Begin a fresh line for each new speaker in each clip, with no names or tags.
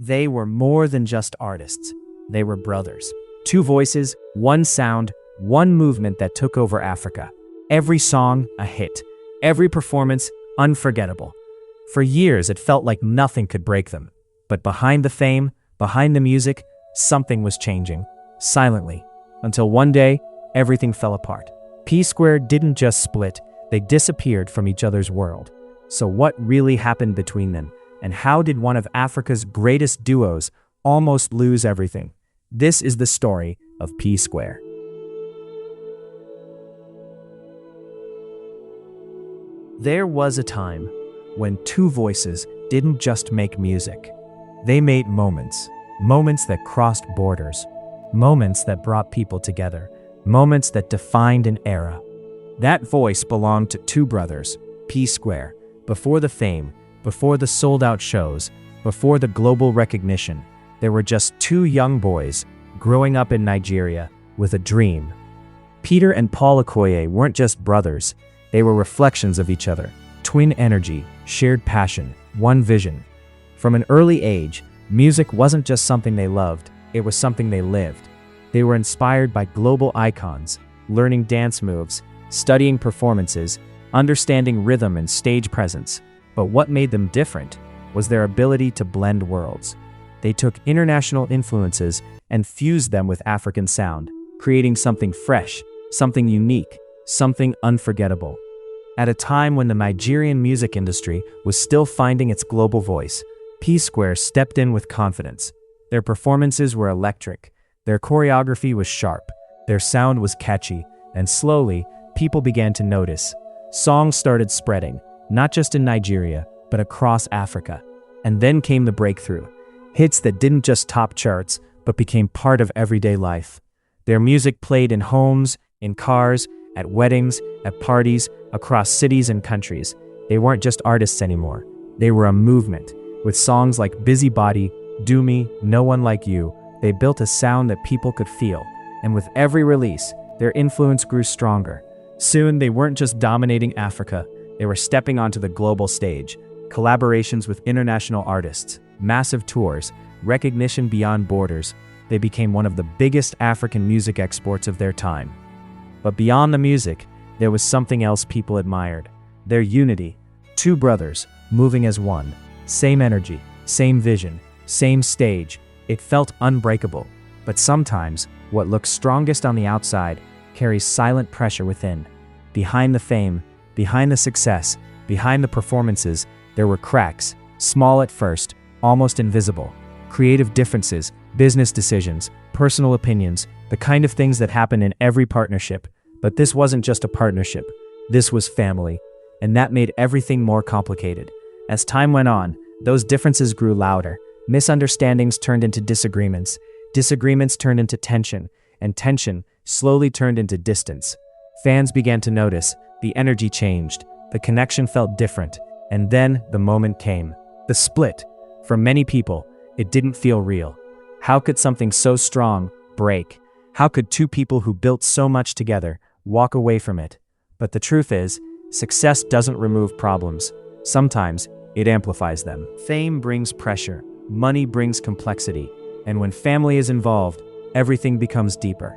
They were more than just artists. They were brothers. Two voices, one sound, one movement that took over Africa. Every song, a hit. Every performance, unforgettable. For years, it felt like nothing could break them. But behind the fame, behind the music, something was changing. Silently. Until one day, everything fell apart. P-Square didn't just split, they disappeared from each other's world. So what really happened between them? And how did one of Africa's greatest duos almost lose everything? This is the story of P-Square. There was a time when two voices didn't just make music. They made moments. Moments that crossed borders. Moments that brought people together. Moments that defined an era. That voice belonged to two brothers, P-Square. Before the fame, before the sold-out shows, before the global recognition, there were just two young boys growing up in Nigeria with a dream. Peter and Paul Okoye weren't just brothers, they were reflections of each other. Twin energy, shared passion, one vision. From an early age, music wasn't just something they loved, it was something they lived. They were inspired by global icons, learning dance moves, studying performances, understanding rhythm and stage presence. But what made them different was their ability to blend worlds. They took international influences and fused them with African sound, creating something fresh, something unique, something unforgettable. At a time when the Nigerian music industry was still finding its global voice, P-Square stepped in with confidence. Their performances were electric, their choreography was sharp, their sound was catchy, and slowly, people began to notice. Songs started spreading, not just in Nigeria, but across Africa. And then came the breakthrough. Hits that didn't just top charts, but became part of everyday life. Their music played in homes, in cars, at weddings, at parties, across cities and countries. They weren't just artists anymore. They were a movement. With songs like Busybody, Do Me, No One Like You, they built a sound that people could feel. And with every release, their influence grew stronger. Soon, they weren't just dominating Africa, they were stepping onto the global stage. Collaborations with international artists, massive tours, recognition beyond borders. They became one of the biggest African music exports of their time. But beyond the music, there was something else people admired. Their unity. Two brothers, moving as one. Same energy, same vision, same stage. It felt unbreakable. But sometimes, what looks strongest on the outside carries silent pressure within. Behind the fame, behind the success, behind the performances, there were cracks, small at first, almost invisible. Creative differences, business decisions, personal opinions, the kind of things that happen in every partnership. But this wasn't just a partnership, this was family. And that made everything more complicated. As time went on, those differences grew louder. Misunderstandings turned into disagreements. Disagreements turned into tension, and tension slowly turned into distance. Fans began to notice, the energy changed, the connection felt different, and then the moment came. The split. For many people, it didn't feel real. How could something so strong break? How could two people who built so much together walk away from it? But the truth is, success doesn't remove problems. Sometimes, it amplifies them. Fame brings pressure, money brings complexity, and when family is involved, everything becomes deeper.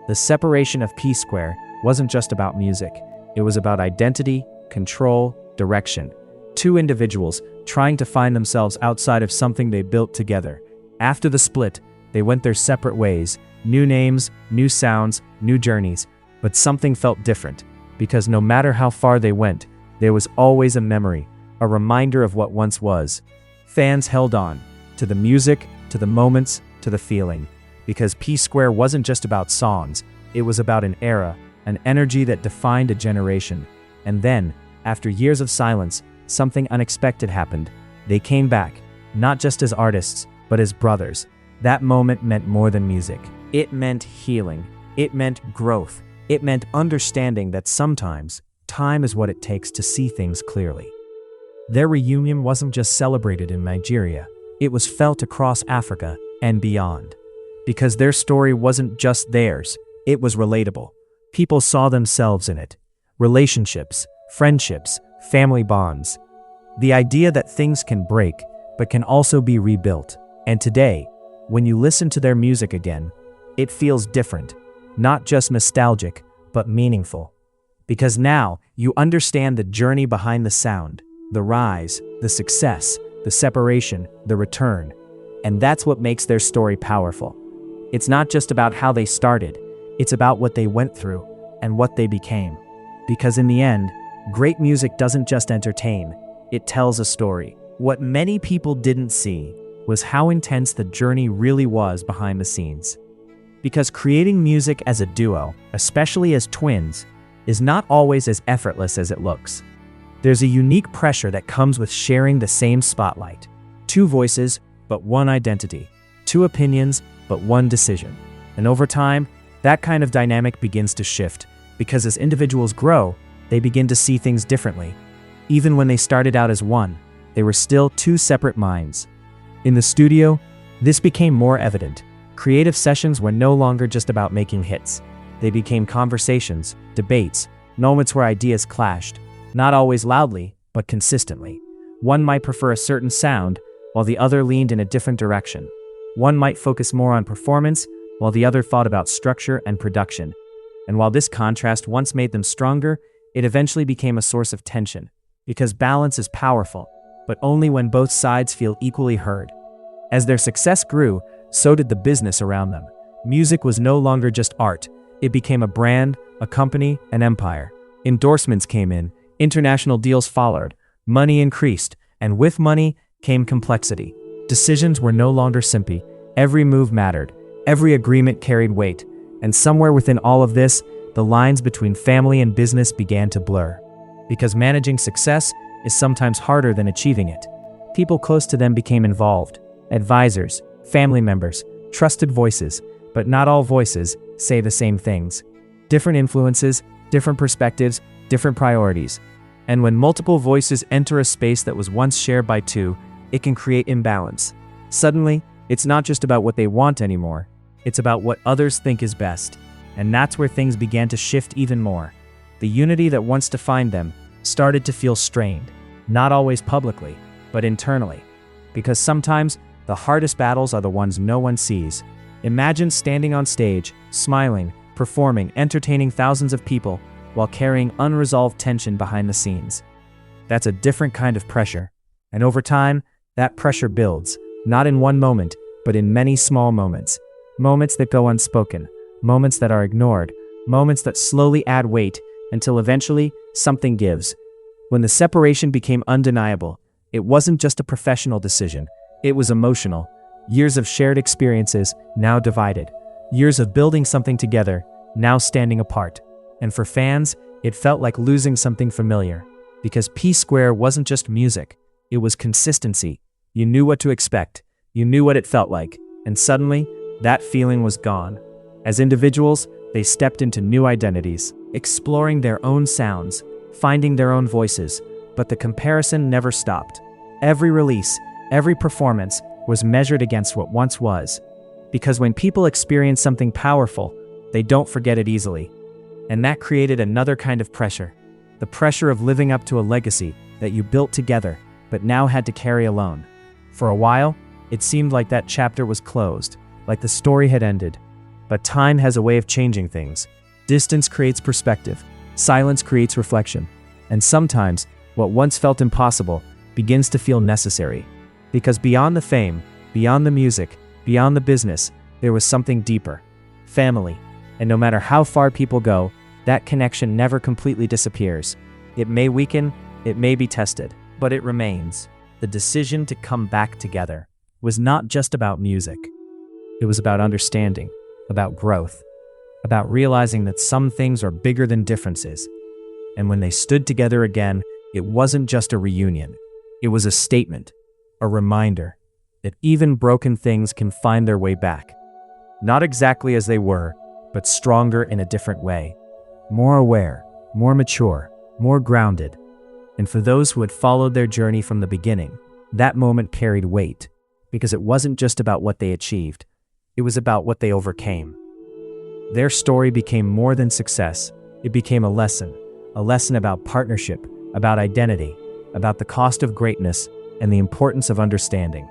The separation of P-Square wasn't just about music. It was about identity, control, direction. Two individuals trying to find themselves outside of something they built together. After the split, they went their separate ways. New names, new sounds, new journeys. But something felt different, because no matter how far they went, there was always a memory, a reminder of what once was. Fans held on, to the music, to the moments, to the feeling. Because P-Square wasn't just about songs, it was about an era, an energy that defined a generation. And then, after years of silence, something unexpected happened. They came back, not just as artists, but as brothers. That moment meant more than music. It meant healing. It meant growth. It meant understanding that sometimes, time is what it takes to see things clearly. Their reunion wasn't just celebrated in Nigeria, it was felt across Africa and beyond. Because their story wasn't just theirs, it was relatable. People saw themselves in it. Relationships, friendships, family bonds. The idea that things can break, but can also be rebuilt. And today, when you listen to their music again, it feels different, not just nostalgic, but meaningful. Because now you understand the journey behind the sound, the rise, the success, the separation, the return. And that's what makes their story powerful. It's not just about how they started, it's about what they went through and what they became. Because in the end, great music doesn't just entertain, it tells a story. What many people didn't see was how intense the journey really was behind the scenes. Because creating music as a duo, especially as twins, is not always as effortless as it looks. There's a unique pressure that comes with sharing the same spotlight. Two voices, but one identity. Two opinions, but one decision. And over time, that kind of dynamic begins to shift, because as individuals grow, they begin to see things differently. Even when they started out as one, they were still two separate minds. In the studio, this became more evident. Creative sessions were no longer just about making hits. They became conversations, debates, moments where ideas clashed, not always loudly, but consistently. One might prefer a certain sound, while the other leaned in a different direction. One might focus more on performance, while the other thought about structure and production. And while this contrast once made them stronger, it eventually became a source of tension. Because balance is powerful, but only when both sides feel equally heard. As their success grew, so did the business around them. Music was no longer just art. It became a brand, a company, an empire. Endorsements came in, international deals followed, money increased, and with money came complexity. Decisions were no longer simple. Every move mattered, every agreement carried weight, and somewhere within all of this, the lines between family and business began to blur. Because managing success is sometimes harder than achieving it. People close to them became involved. Advisors, family members, trusted voices, but not all voices say the same things. Different influences, different perspectives, different priorities. And when multiple voices enter a space that was once shared by two, it can create imbalance. Suddenly, it's not just about what they want anymore, it's about what others think is best. And that's where things began to shift even more. The unity that once defined them started to feel strained, not always publicly, but internally. Because sometimes, the hardest battles are the ones no one sees. Imagine standing on stage, smiling, performing, entertaining thousands of people, while carrying unresolved tension behind the scenes. That's a different kind of pressure. And over time, that pressure builds, not in one moment, but in many small moments. Moments that go unspoken, moments that are ignored, moments that slowly add weight until eventually something gives. When the separation became undeniable, it wasn't just a professional decision, it was emotional. Years of shared experiences, now divided. Years of building something together, now standing apart. And for fans, it felt like losing something familiar. Because P Square wasn't just music, it was consistency. You knew what to expect, you knew what it felt like, and suddenly, that feeling was gone. As individuals, they stepped into new identities, exploring their own sounds, finding their own voices, but the comparison never stopped. Every release, every performance was measured against what once was. Because when people experience something powerful, they don't forget it easily. And that created another kind of pressure. The pressure of living up to a legacy that you built together, but now had to carry alone. For a while, it seemed like that chapter was closed, like the story had ended. But time has a way of changing things. Distance creates perspective, silence creates reflection, and sometimes, what once felt impossible begins to feel necessary. Because beyond the fame, beyond the music, beyond the business, there was something deeper. Family. And no matter how far people go, that connection never completely disappears. It may weaken, it may be tested, but it remains. The decision to come back together was not just about music. It was about understanding, about growth, about realizing that some things are bigger than differences. And when they stood together again, it wasn't just a reunion. It was a statement, a reminder that even broken things can find their way back. Not exactly as they were, but stronger in a different way. More aware, more mature, more grounded. And for those who had followed their journey from the beginning, that moment carried weight, because it wasn't just about what they achieved, it was about what they overcame. Their story became more than success. It became a lesson about partnership, about identity, about the cost of greatness, and the importance of understanding.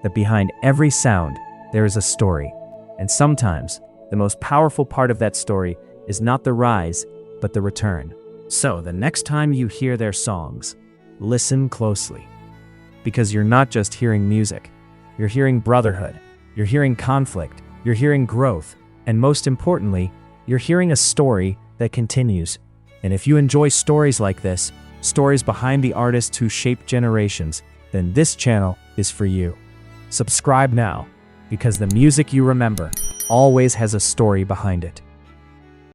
that behind every sound, there is a story. And sometimes, the most powerful part of that story is not the rise, but the return. So, the next time you hear their songs, listen closely. Because you're not just hearing music, you're hearing brotherhood, you're hearing conflict, you're hearing growth, and most importantly, you're hearing a story that continues. And if you enjoy stories like this, stories behind the artists who shaped generations, then this channel is for you. Subscribe now, because the music you remember always has a story behind it.